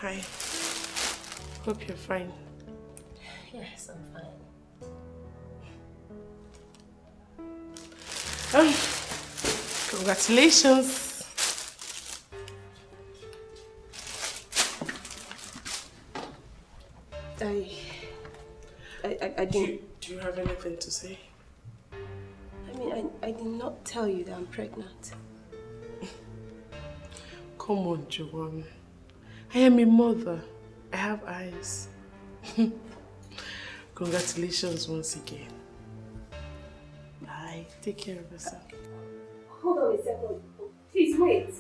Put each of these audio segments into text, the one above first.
Hi. Hope you're fine. Yes, I'm fine. Congratulations. I didn't... Do you have anything to say? I mean, I did not tell you that I'm pregnant. Come on, Joanne. I am a mother. I have eyes. Congratulations once again. Bye. Take care of yourself. Hold on a second. Please wait.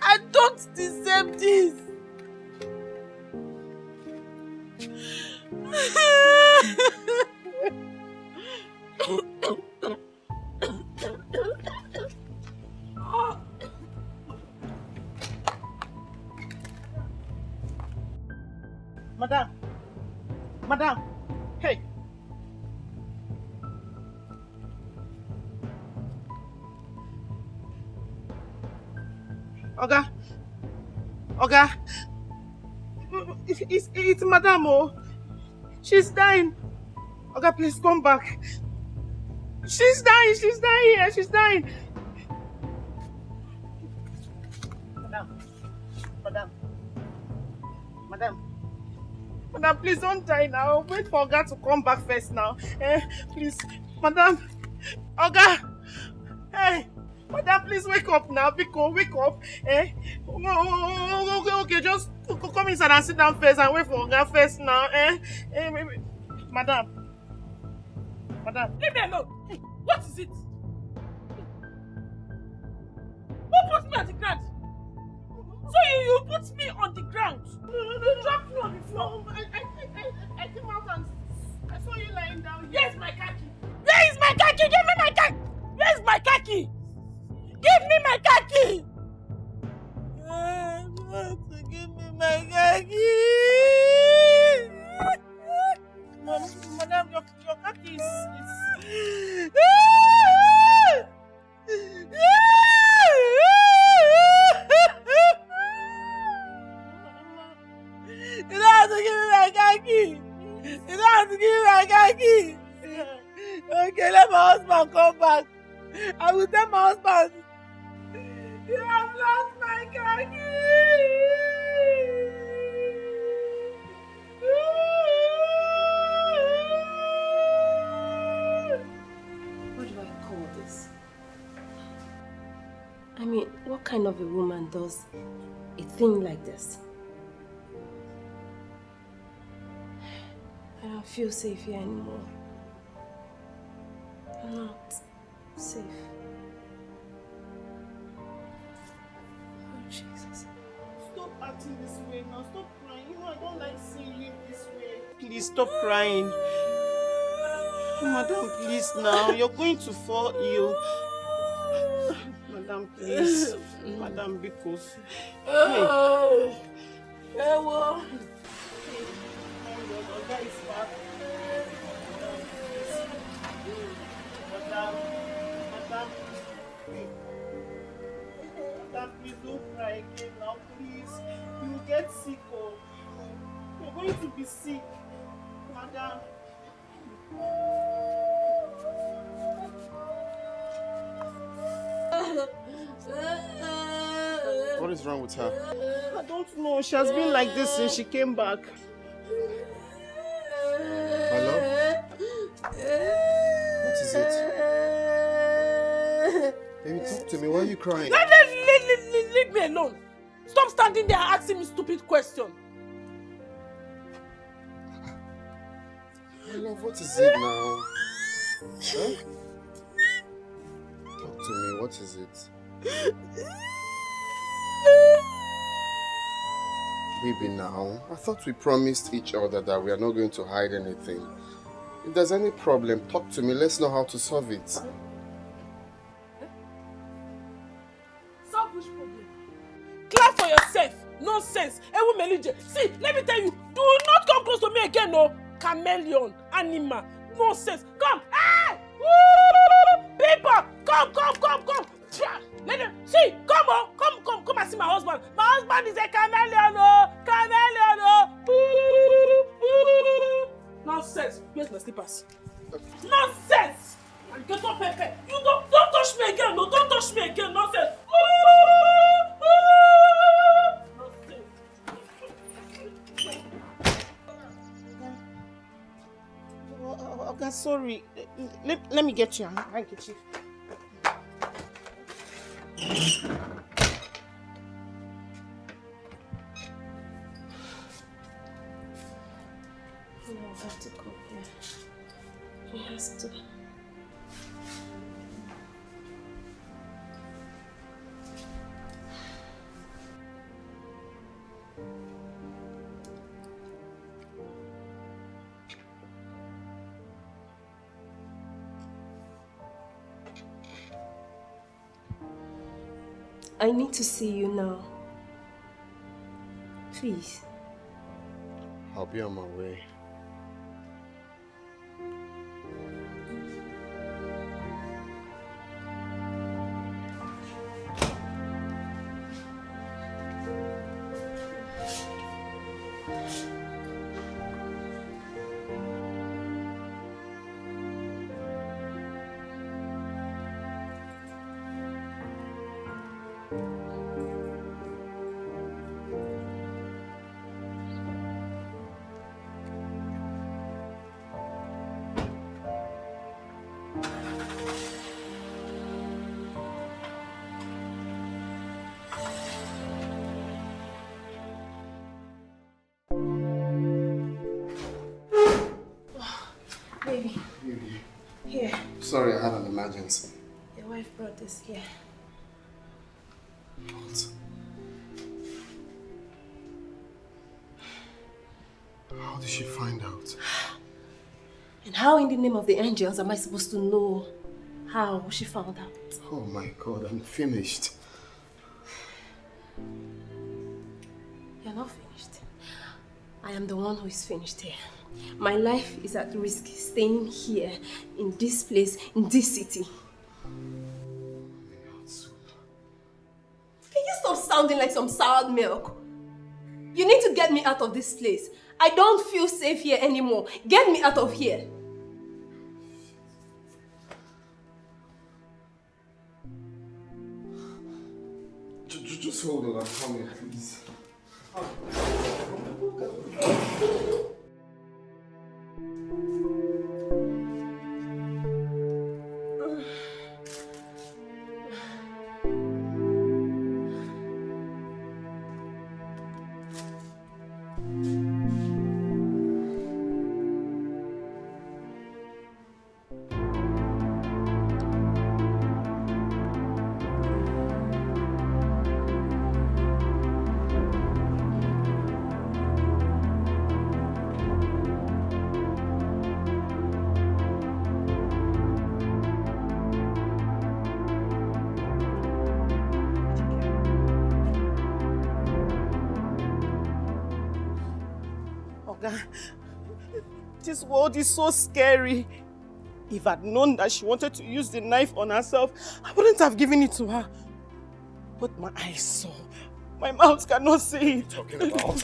I don't deserve this. Madam, hey. Oga, it's Madam, oh. She's dying. Oga, please come back. She's dying here, she's dying. Madam, please don't die now. Wait for Oga to come back first now. Please, Madam. Oga, hey. Madam, please wake up now. Biko, wake up. Okay, just come inside and sit down first and wait for Oga first now. Madam. Leave me alone. Hey, what is it? Who put me on the ground? So you put me on the ground? You dropped me on the floor. I came out and I saw you lying down here. Where's my khaki? Where is my khaki? Give me my khaki. Where's my khaki? Give me my khaki! Give me my khaki! Madam, your khaki is... You don't have to give me my khaki! You don't have to give me my khaki! Okay, let my husband come back. I will tell my husband. You have lost my khaki! What do I call this? I mean, what kind of a woman does a thing like this? I don't feel safe here anymore. I'm not safe. Oh, Jesus. Stop acting this way now. Stop crying. You know I don't like seeing you this way. Please stop crying. Madam, please now. You're going to fall ill. Madam, please. Madam, because... Hey. Ewo. Oga is back. Madam, please don't cry again now, please. You will get sick, oh. You're going to be sick, Madam. What is wrong with her? I don't know. She has been like this since she came back. My love? What is it? Baby, talk to me. Why are you crying? Leave me alone. Stop standing there asking me stupid questions. My love, what is it now? Huh? Talk to me. What is it? Baby, now, I thought we promised each other that we are not going to hide anything. If there's any problem, talk to me. Let's know how to solve it. Solve which problem? Clap for yourself. Nonsense. Ewu Melije. See, let me tell you, do not come close to me again, no. Chameleon, animal, nonsense. Come. Hey! Woo! People, come. Let them see. Come on, come and see my husband. My husband is a chameleon, Nonsense. Where's my slippers? Nonsense. And get up, Pepe. You don't touch me again. No, don't touch me again. Nonsense. Okay, sorry. Let me get you a handkerchief. I'll have to come here. He has to. I need to see you now. Please. I'll be on my way. Baby. Here. Sorry, I had an emergency. Your wife brought this here. What? How did she find out? And how in the name of the angels am I supposed to know how she found out? Oh my God, I'm finished. You're not finished. I am the one who is finished here. My life is at risk staying here, in this place, in this city. Can you stop sounding like some soured milk? You need to get me out of this place. I don't feel safe here anymore. Get me out of here. Just hold on, I'm coming, please. This world is so scary. If I'd known that she wanted to use the knife on herself, I wouldn't have given it to her. What my eyes saw, my mouth cannot say it. Talking about? Oh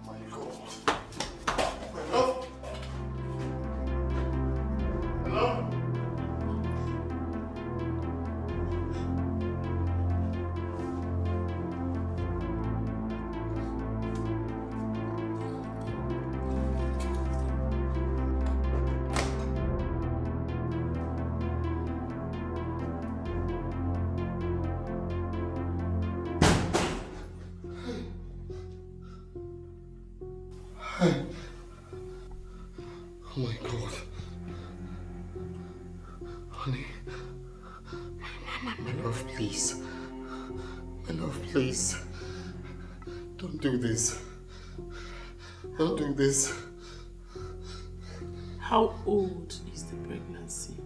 my God. My love. Oh my God. Honey. My love, please. My love, please. Don't do this. Don't do this. How old is the pregnancy?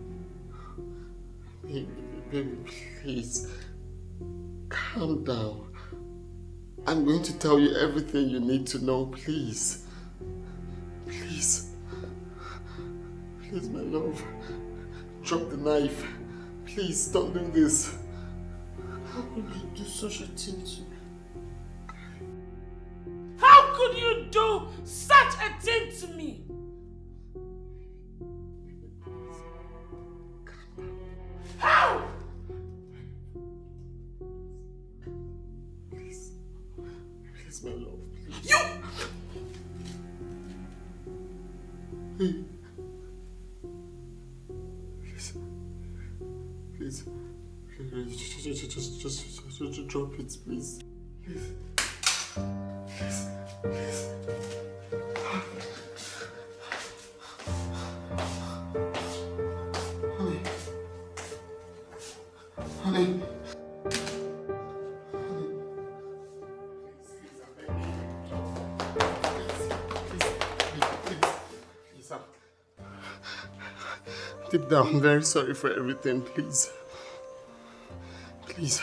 Baby, please. Calm down. I'm going to tell you everything you need to know, please. Please. Please, my love. Drop the knife. Please, don't do this. How could you do such a thing to me? How could you do such a thing to me? How? Please. Please, my love. Please. You! Please. Just drop it, please. Please. Please. Please. Honey. Honey. Deep down, I'm very sorry for everything, please. Please.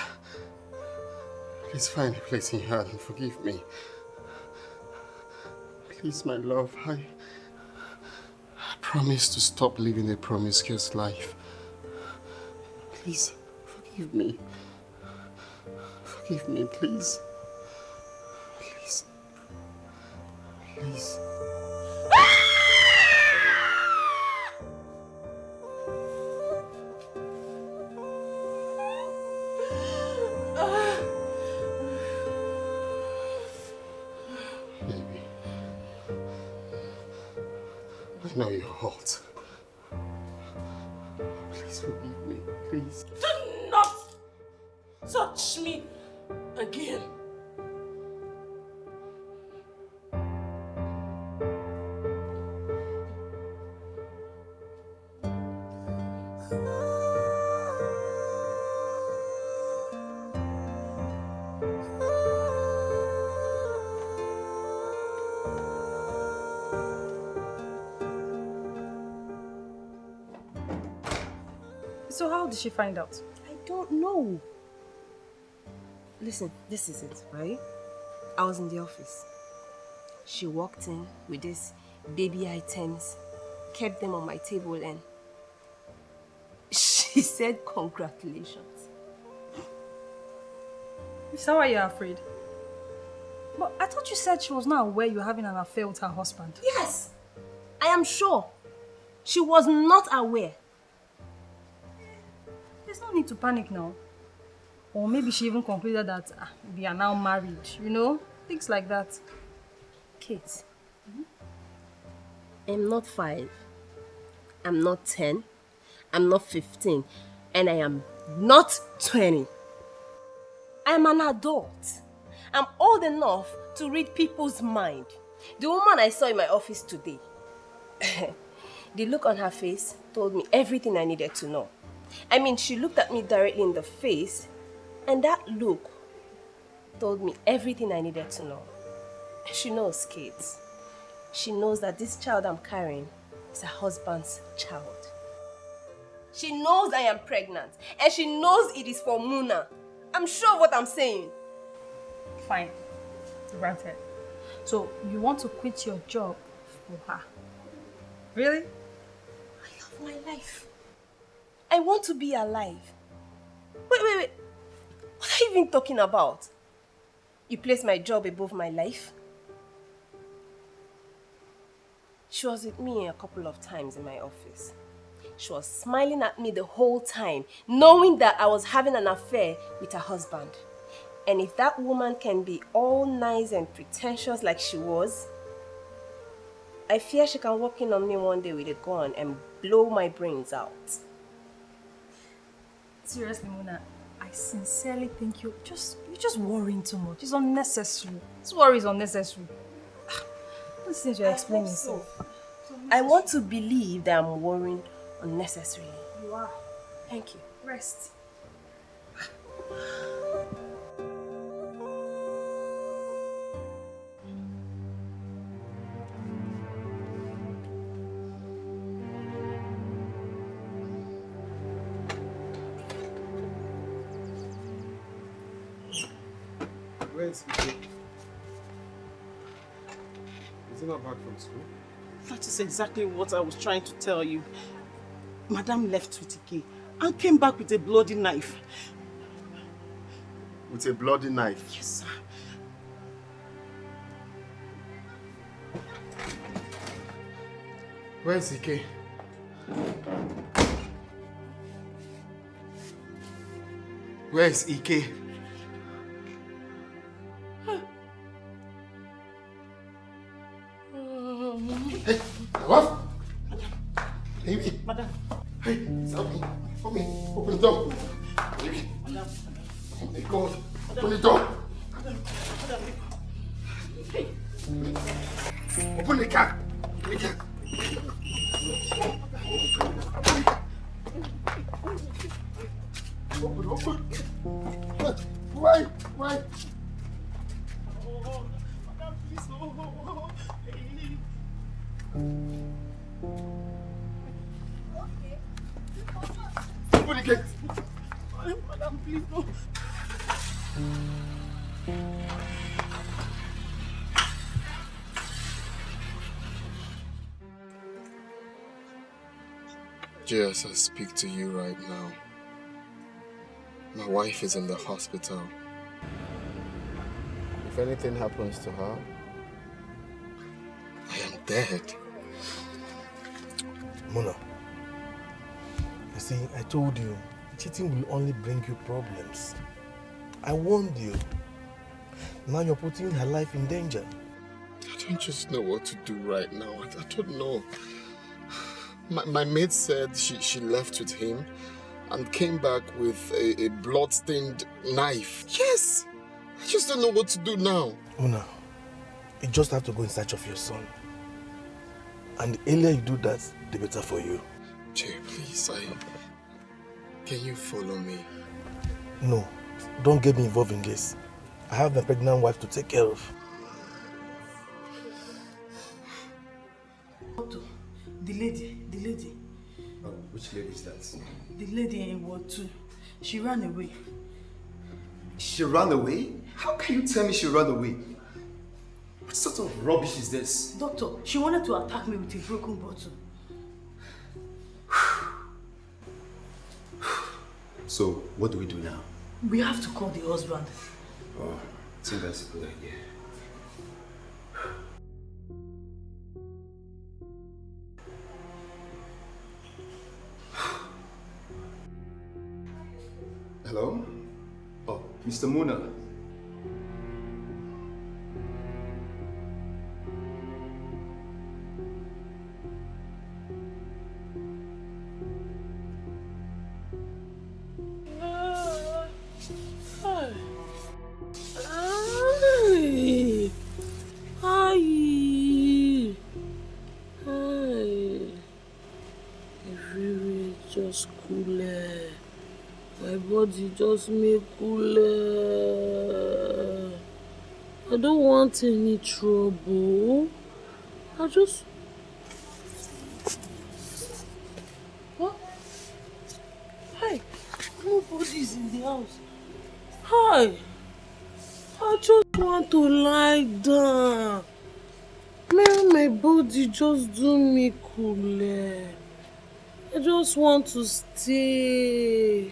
Please find a place in your heart and forgive me. Please, my love, I promise to stop living a promiscuous life. Please, forgive me. Forgive me, please. Please. Please. I know you're hot. Please forgive me, please. Do not touch me again. So how did she find out? I don't know. Listen, this is it, right? I was in the office. She walked in with these baby items, kept them on my table, and she said congratulations. Is that why you're afraid? But I thought you said she was not aware you were having an affair with her husband. Yes, I am sure. She was not aware. There's no need to panic now. Or maybe she even concluded that we are now married, you know? Things like that. Kate, I'm not 5. I'm not 10. I'm not 15. And I am not 20. I am an adult. I'm old enough to read people's mind. The woman I saw in my office today, the look on her face told me everything I needed to know. I mean, she looked at me directly in the face, and that look told me everything I needed to know. She knows, Kate. She knows that this child I'm carrying is her husband's child. She knows I am pregnant, and she knows it is for Muna. I'm sure of what I'm saying. Fine. Granted. So you want to quit your job for her? Really? I love my life. I want to be alive. Wait. What are you even talking about? You place my job above my life? She was with me a couple of times in my office. She was smiling at me the whole time, knowing that I was having an affair with her husband. And if that woman can be all nice and pretentious like she was, I fear she can walk in on me one day with a gun and blow my brains out. Seriously, Muna, I sincerely think you're just worrying too much. It's unnecessary. This worry is unnecessary. Since you're explaining so. I want to believe that I'm worrying unnecessarily. You are. Thank you. Rest. Where is Ike? Is he not back from school? That is exactly what I was trying to tell you. Madam left with Ike and came back with a bloody knife. With a bloody knife? Yes, sir. Where is Ike? Where is Ike? Hey, what? Baby. Madam. Hey, help me. Help me. Open the door. Baby. Madam. Oh my God. Open the door. Hey. Open the car. Open the car. Open. Why? Why? Oh, Madam, please, no. Open the gate. Madam, please, no. Just as I speak to you right now, my wife is in the hospital. If anything happens to her, I am dead. Mona, you see, I told you, cheating will only bring you problems. I warned you. Now you're putting her life in danger. I don't just know what to do right now. I don't know. My maid said she left with him and came back with a blood-stained knife. Yes! I just don't know what to do now. Mona, you just have to go in search of your son. And the earlier you do that, the better for you. Jay, please, can you follow me? No, don't get me involved in this. I have my pregnant wife to take care of. The lady. Oh, which lady is that? The lady in Ward 2. She ran away. She ran away? How can you tell me she ran away? What sort of rubbish is this? Doctor, she wanted to attack me with a broken bottle. So, what do we do now? We have to call the husband. Oh, I think that's a good idea. Hello? Oh, Mr. Muna. Just cool. My body just make cool. I don't want any trouble. I just... What? Hi. Nobody's in the house. Hi. I just want to lie down. Man, my body just do me cool. I just want to stay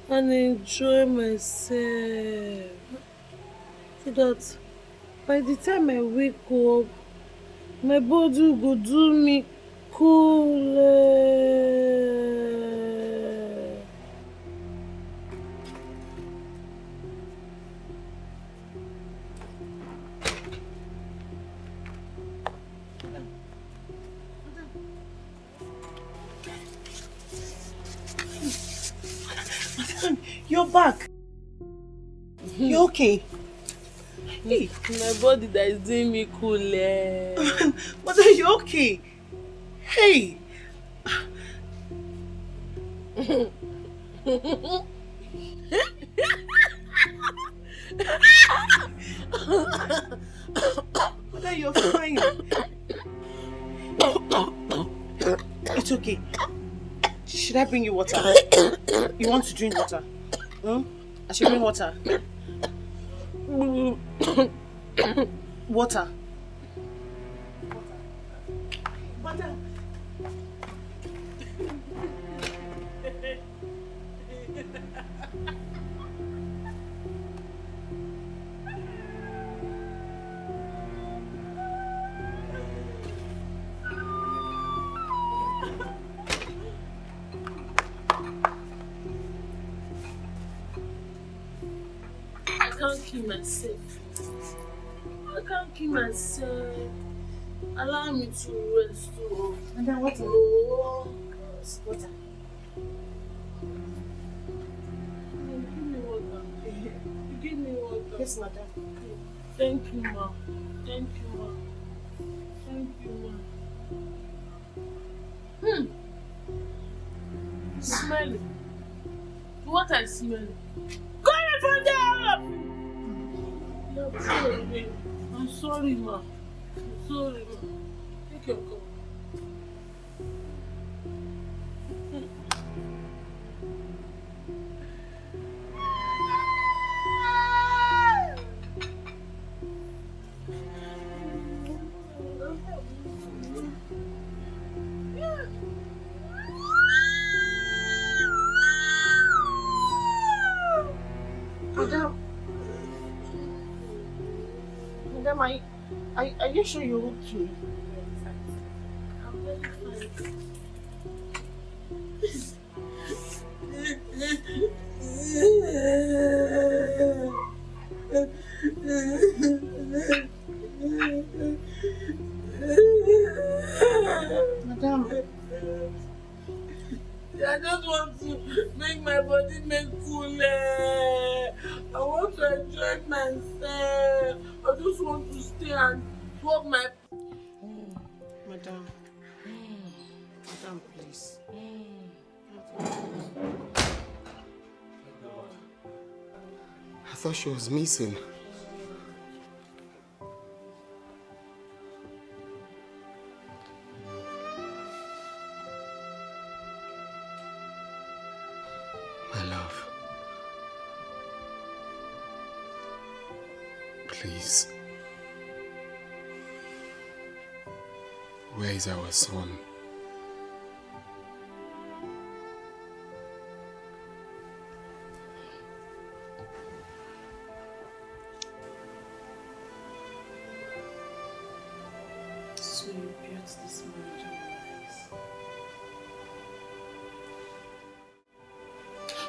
and enjoy myself so that by the time I wake up, my body will do me cool. You're back. You okay? Hey, My body that is doing me cool. but are you okay? Hey. Mother, you're fine. It's okay. Should I bring you water? You want to drink water? I should bring water. Water. Water. I can't kill myself. I can't kill myself. Allow me to rest. And then water. Oh. Water. Give me water. Give me water. Yes, madam. Thank you, ma. Thank you, ma. Thank you, ma. Smell it. What I smell? Come here from there! I'm sorry, ma. I'm sorry, ma. Take your cup. Madam, are you sure you're okay? I'm very fine. Madam. I just want to make my body make cool. I want to enjoy myself. I just want to stay and walk my... Madam. Madam, please. I thought she was missing. My love. Please. Where is our son? So you built this marriage on your eyes.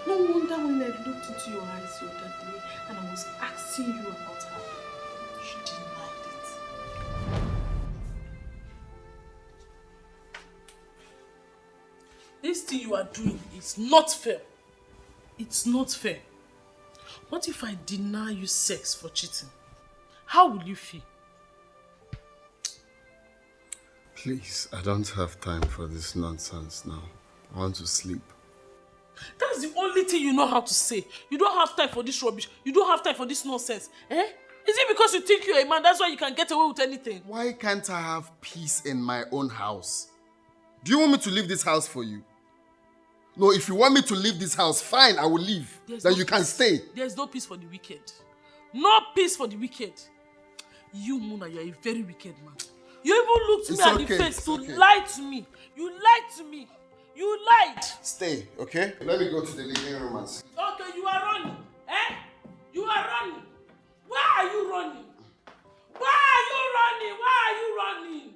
No wonder when I looked into your eyes the other day and I was asking you about her, you denied it. This thing you are doing is not fair. It's not fair. What if I deny you sex for cheating? How will you feel? Please, I don't have time for this nonsense now. I want to sleep. That's the only thing you know how to say. You don't have time for this rubbish. You don't have time for this nonsense. Eh? Is it because you think you're a man, that's why you can get away with anything? Why can't I have peace in my own house? Do you want me to leave this house for you? No, if you want me to leave this house, fine, I will leave. Then you can stay. There's no peace for the wicked. No peace for the wicked. You, Muna, you're a very wicked man. You even looked me at the face to lie to me. You lied to me. You lied. Stay, okay? Let me go to the living room and see. Okay, you are running. Eh? You are running. Why are you running? Why are you running? Why are you running?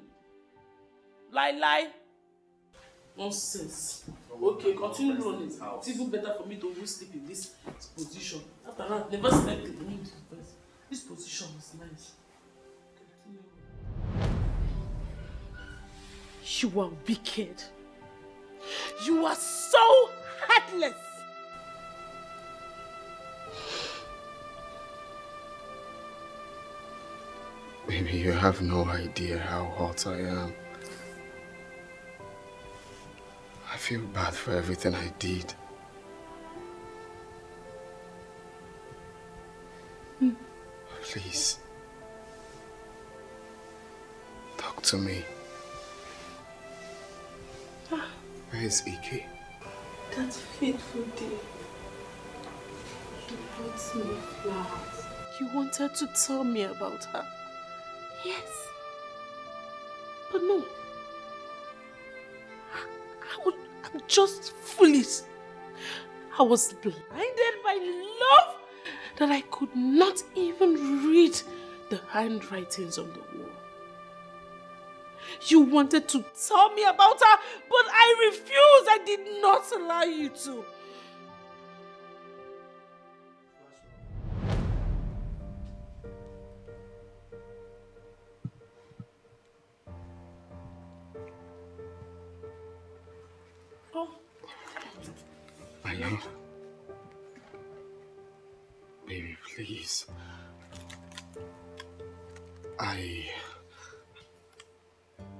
Lie. Nonsense. Okay, continue running. It's even better for me to even sleep in this position. After that, never slept in this position is nice. You are wicked. You are so heartless. Baby, you have no idea how hot I am. I feel bad for everything I did. Please. Talk to me. Where is Ike? That fateful day, he brought me flowers. You wanted to tell me about her. Yes. But no. I'm just foolish. I was blinded by love that I could not even read the handwritings on the wall. You wanted to tell me about her, but I refused. I did not allow you to. Oh. I know. Baby, please. I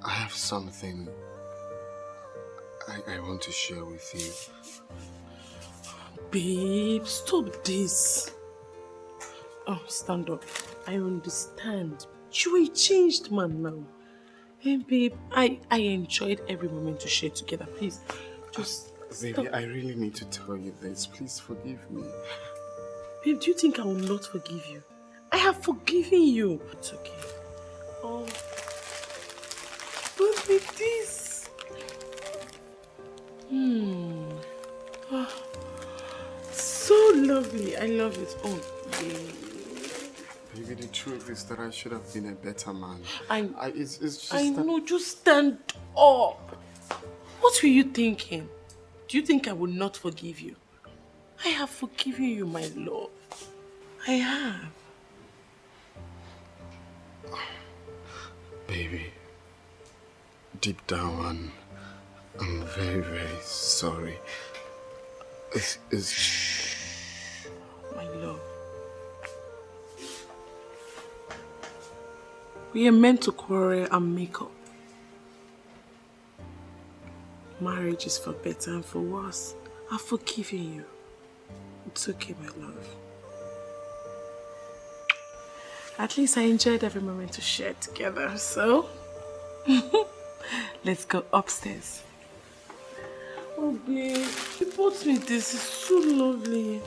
have something I want to share with you. Babe, stop this. Oh, stand up. I understand. You're a changed man now. Hey, babe, I enjoyed every moment to share together. Please, just stop. Baby, I really need to tell you this. Please forgive me. Babe, do you think I will not forgive you? I have forgiven you. It's okay. Oh, look at this. Oh, so lovely. I love it. Oh, babe. Baby, the truth is that I should have been a better man. It's just I know, just stand up. What were you thinking? Do you think I will not forgive you? I have forgiven you, my love. I have. Baby, deep down, I'm very, very sorry. My love. We are meant to quarrel and make up. Marriage is for better and for worse. I've forgiven you. It's okay, my love. At least I enjoyed every moment to share together, so let's go upstairs. Oh, babe, you bought me this. It's so lovely.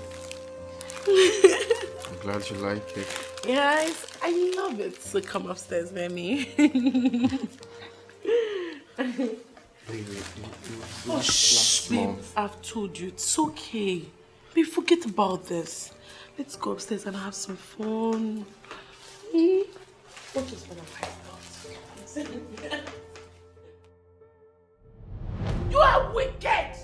I'm glad you like it. Yes, I love it. So come upstairs, Mammy. Oh, shh, babe. I've told you, it's okay. Babe, forget about this. Let's go upstairs and have some fun. What is one of my thoughts? You are wicked!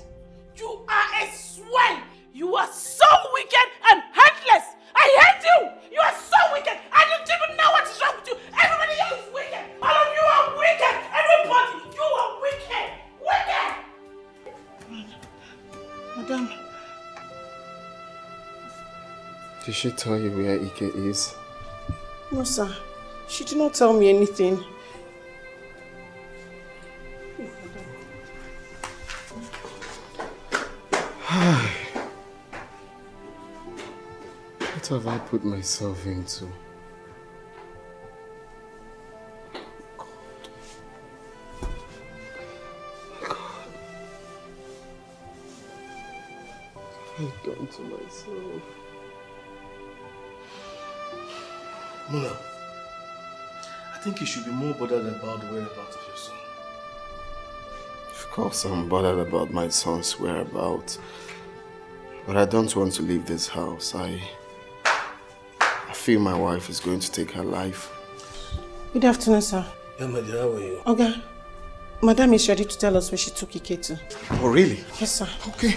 You are a swine! You are so wicked and heartless! I hate you! You are so wicked! I don't even know what is wrong with you! Everybody else is wicked! All of you are wicked! Everybody! You are wicked! Wicked! Madam. Did she tell you where Ike is? No, sir. She did not tell me anything. What have I put myself into? God. What have I done to myself? Mona, I think you should be more bothered about the whereabouts of your son. Of course I'm bothered about my son's whereabouts. But I don't want to leave this house. I feel my wife is going to take her life. Good afternoon, sir. Yeah, my dear, how are you? Okay. Madam is ready to tell us where she took Ike to. Oh, really? Yes, sir. Okay.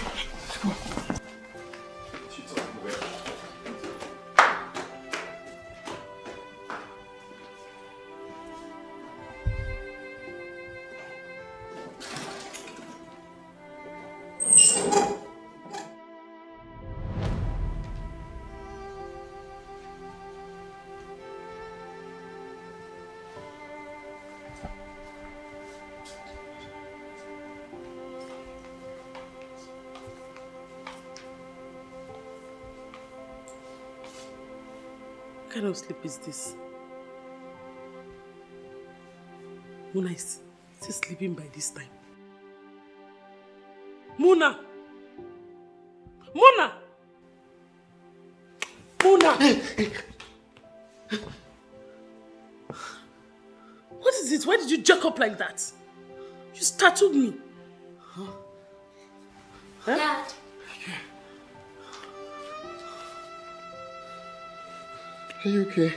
What kind of sleep is this? Muna is still sleeping by this time. Muna! Muna! Muna! What is it? Why did you jerk up like that? You startled me. Huh? Dad. Are you okay?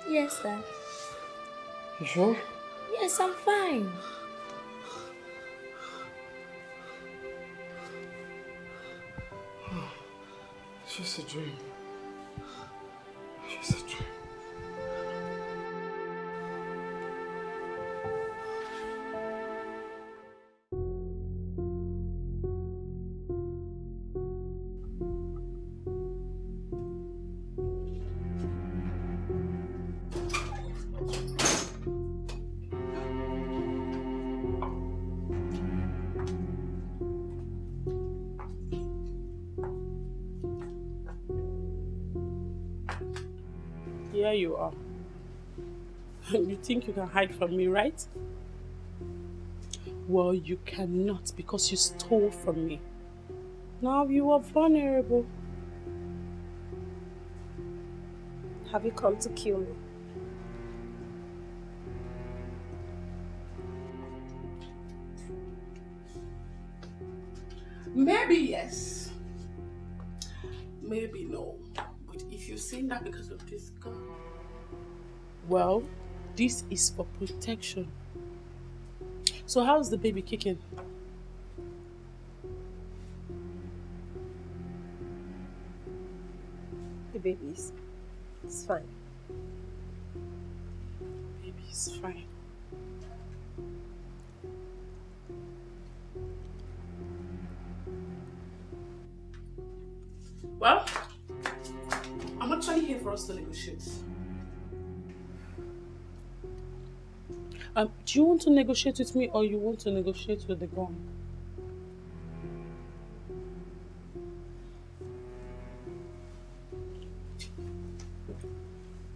Yes, Dad. You sure? Yes, I'm fine. It's just a dream. It's just a dream. Here you are. You think you can hide from me, right? Well, you cannot because you stole from me. Now you are vulnerable. Have you come to kill me? Maybe yes. Maybe no. But if you're saying that because of this girl, well, this is for protection. So how's the baby kicking? The baby's it's fine. Baby's fine. Well, I'm actually here for us to negotiate. Do you want to negotiate with me or you want to negotiate with the gun?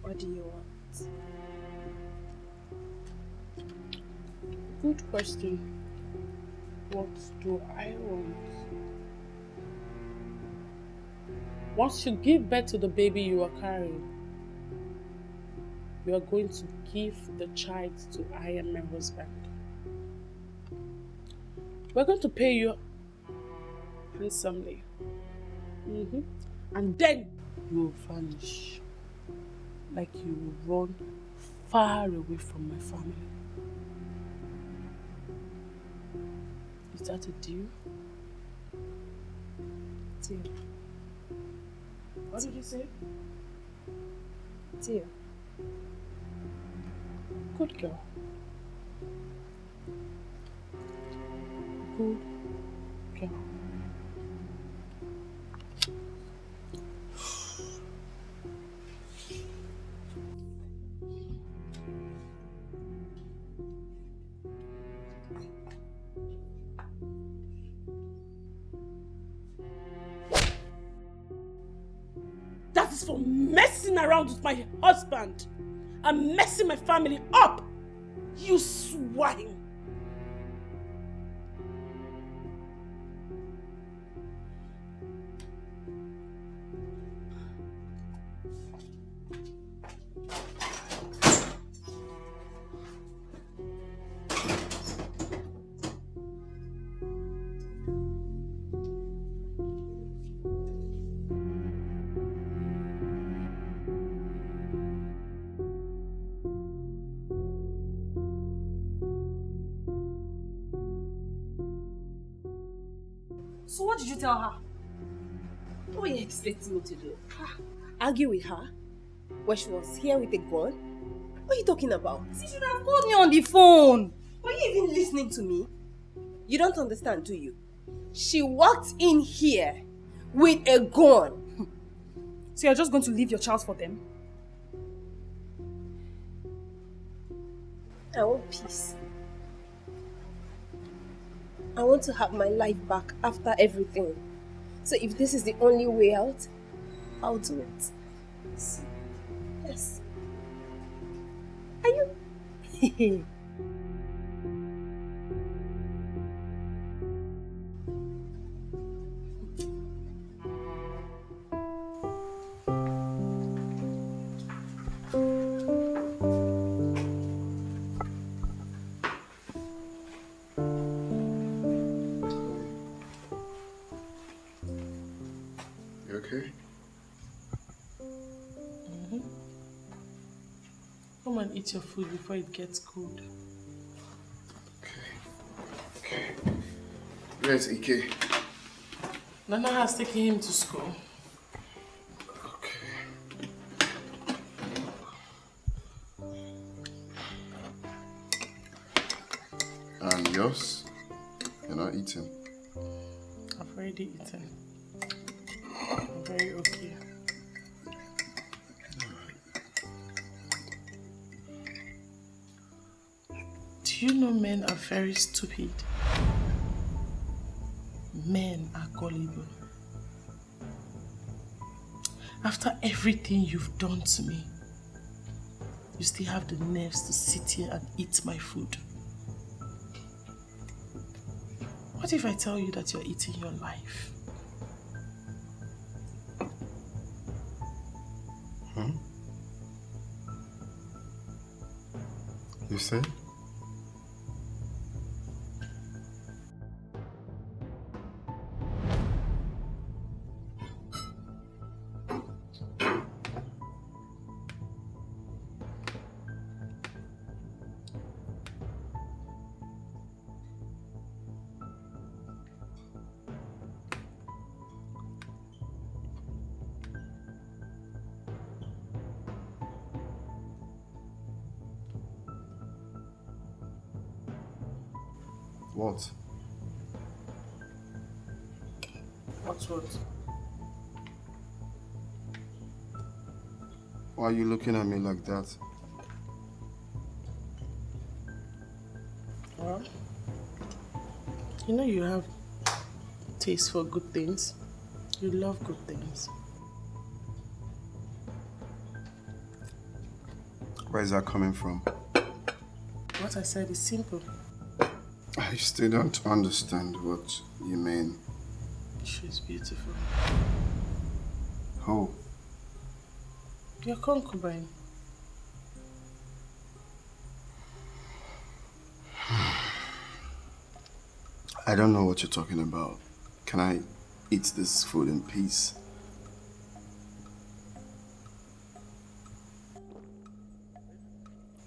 What do you want? Good question. What do I want? Once you give birth to the baby you are carrying, you are going to give the child to I am my husband. We're going to pay you handsomely. And then you will vanish. Like you will run far away from my family. Is that a deal? Deal. What did you say? Deal. Good girl. Good girl. That is for messing around with my husband and messing my family up. You swine. So what did you tell her? What were you expecting me to do? Argue with her? When she was here with a gun? What are you talking about? She should have called me on the phone. Were you even listening to me? You don't understand, do you? She walked in here with a gun. So you're just going to leave your child for them? I want peace. I want to have my life back after everything. So if this is the only way out, I'll do it. Yes. Are you? You okay? Come and eat your food before it gets cold. Okay. Where's Ike? Nana has taken him to school. Okay. And yours? You're not eating? I've already eaten. I'm very okay. Do you know men are very stupid? Men are gullible. After everything you've done to me, you still have the nerves to sit here and eat my food. What if I tell you that you're eating your life? You said? What? What? Why are you looking at me like that? Well, you know you have taste for good things. You love good things. Where is that coming from? What I said is simple. I still don't understand what you mean. She's beautiful. Who? Your concubine. I don't know what you're talking about. Can I eat this food in peace?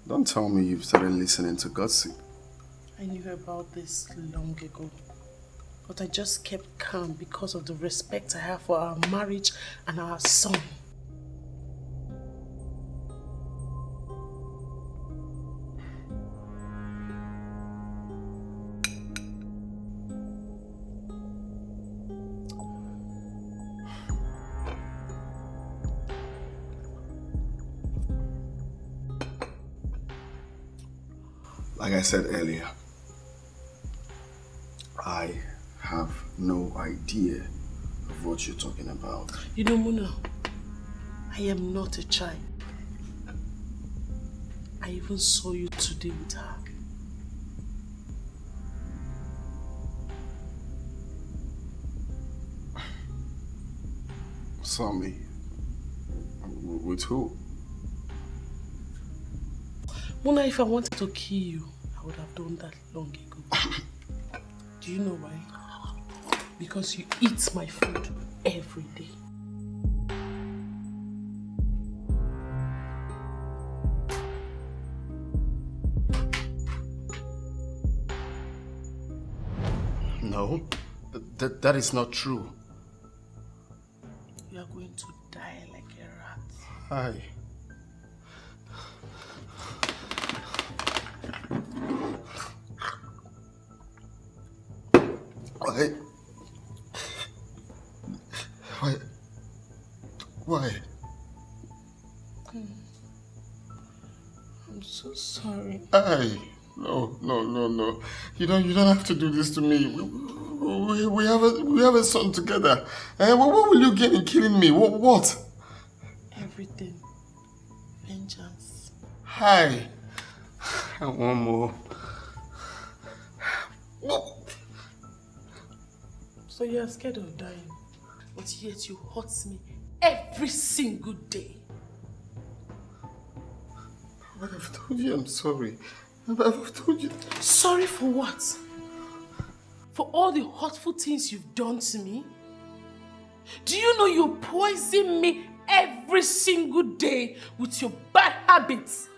Don't tell me you've started listening to gossip. I knew about this long ago, but I just kept calm because of the respect I have for our marriage and our son. Like I said earlier, I have no idea of what you're talking about. You know, Muna, I am not a child. I even saw you today with her. Saw me? With who? Muna, if I wanted to kill you, I would have done that long ago. Do you know why? Because you eat my food every day. No, that is not true. You are going to die like a rat. Hi. Why? I'm so sorry. No. You don't have to do this to me. We have a son together. What will you get in killing me? What? Everything. Hi. I want more. So you are scared of dying, but yet you hurt me every single day. But I've told you I'm sorry. I've told you. Sorry for what? For all the hurtful things you've done to me? Do you know you poison me every single day with your bad habits?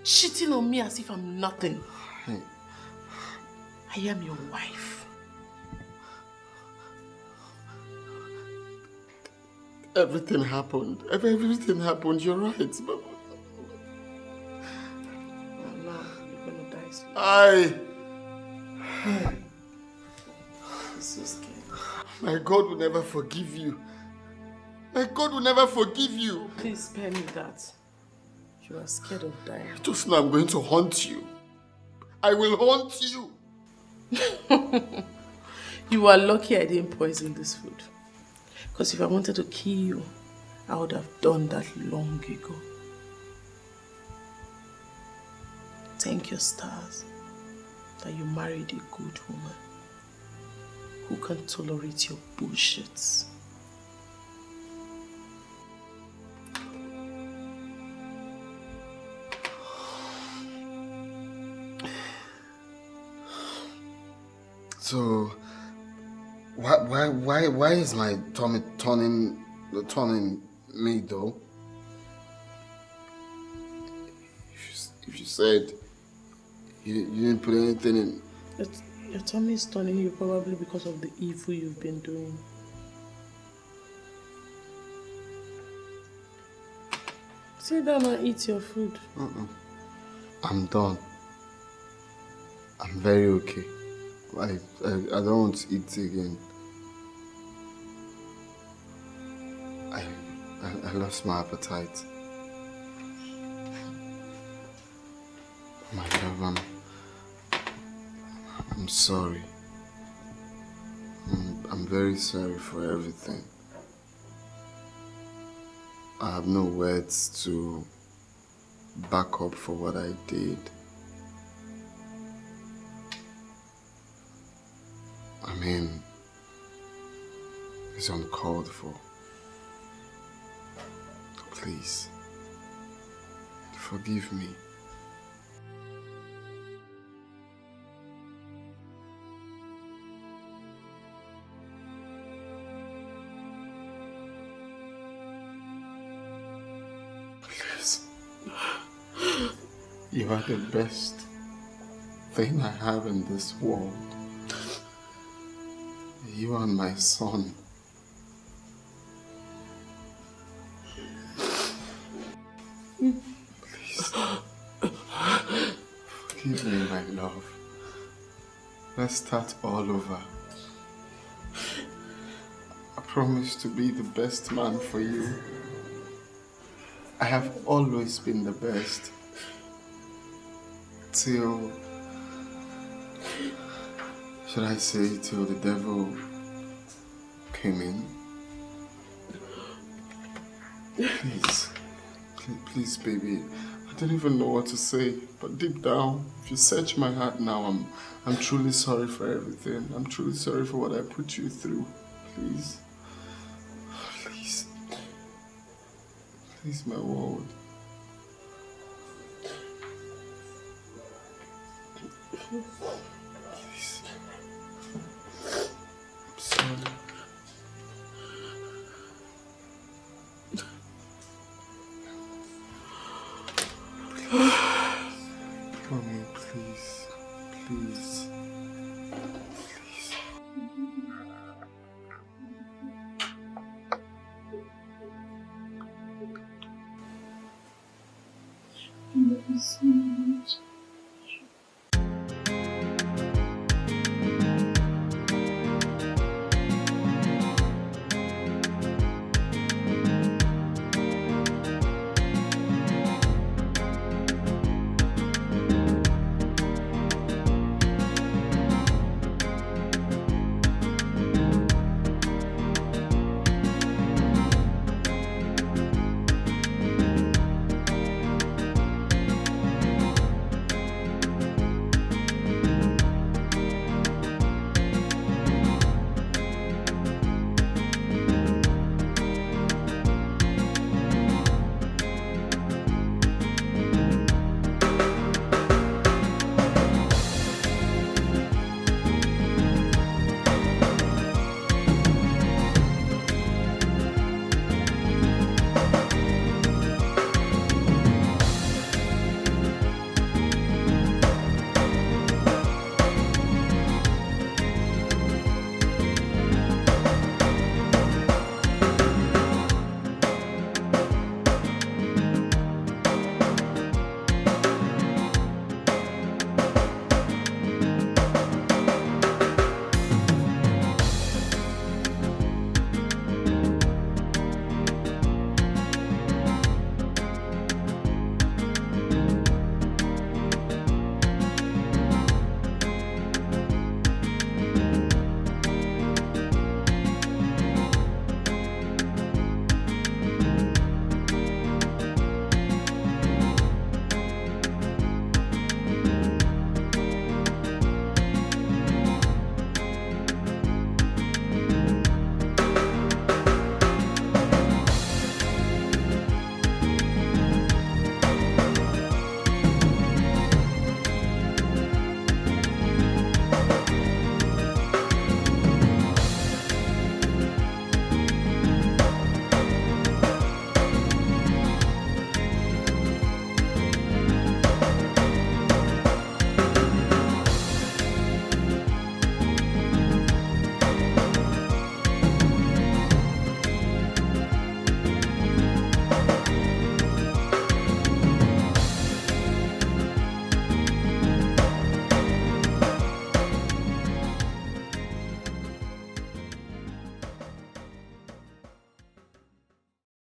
Cheating on me as if I'm nothing. I am your wife. Everything happened. Everything happened. You're right. Now you're gonna die slowly. I'm so scared. My God will never forgive you. My God will never forgive you. Please spare me that. You are scared of dying. Just now I'm going to haunt you. I will haunt you. You are lucky I didn't poison this food. Because if I wanted to kill you, I would have done that long ago. Thank your stars that you married a good woman who can tolerate your bullshits. So, why is my tummy turning me though? If you said you didn't put anything in. Your tummy is turning you probably because of the evil you've been doing. Sit down and eat your food. I'm done. I'm very okay. I don't want to eat again. I lost my appetite. My love, I'm sorry. I'm very sorry for everything. I have no words to back up for what I did. I mean, it's uncalled for. Please, forgive me. Please. You are the best thing I have in this world. You and my son. Please. Forgive me, my love. Let's start all over. I promise to be the best man for you. I have always been the best. Till... should I say till the devil came in? Please, baby. I don't even know what to say, but deep down, if you search my heart now, I'm truly sorry for everything. I'm truly sorry for what I put you through. Please. Please. Please, my world. Please. I'm sorry. Mommy, please. Please. Please. I love you so much.